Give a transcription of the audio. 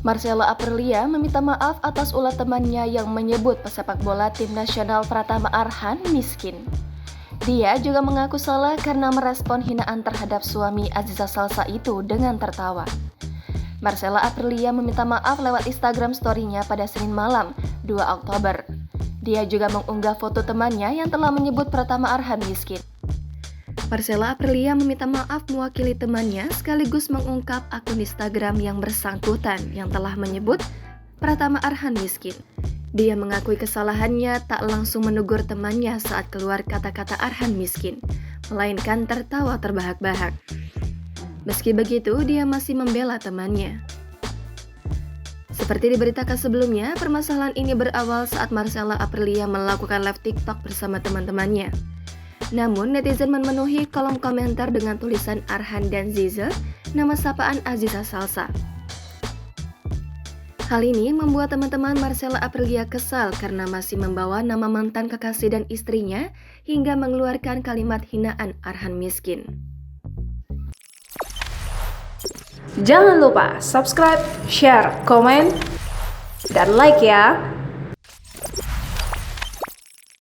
Marcella Aprilia meminta maaf atas ulah temannya yang menyebut pesepak bola tim nasional Pratama Arhan miskin. Dia juga mengaku salah karena merespon hinaan terhadap suami Aziza Salsa itu dengan tertawa. Marcella Aprilia meminta maaf lewat Instagram story-nya pada Senin malam, 2 Oktober. Dia juga mengunggah foto temannya yang telah menyebut Pratama Arhan miskin. Marcella Aprilia meminta maaf mewakili temannya sekaligus mengungkap akun Instagram yang bersangkutan yang telah menyebut Pratama Arhan miskin. Dia mengakui kesalahannya tak langsung menegur temannya saat keluar kata-kata Arhan miskin, melainkan tertawa terbahak-bahak. Meski begitu, dia masih membela temannya. Seperti diberitakan sebelumnya, permasalahan ini berawal saat Marcella Aprilia melakukan live TikTok bersama teman-temannya. Namun, netizen memenuhi kolom komentar dengan tulisan Arhan dan Ziza, nama sapaan Aziza Salsa. Hal ini membuat teman-teman Marcella Aprilia kesal karena masih membawa nama mantan kekasih dan istrinya hingga mengeluarkan kalimat hinaan Arhan miskin. Jangan lupa subscribe, share, komen, dan like ya!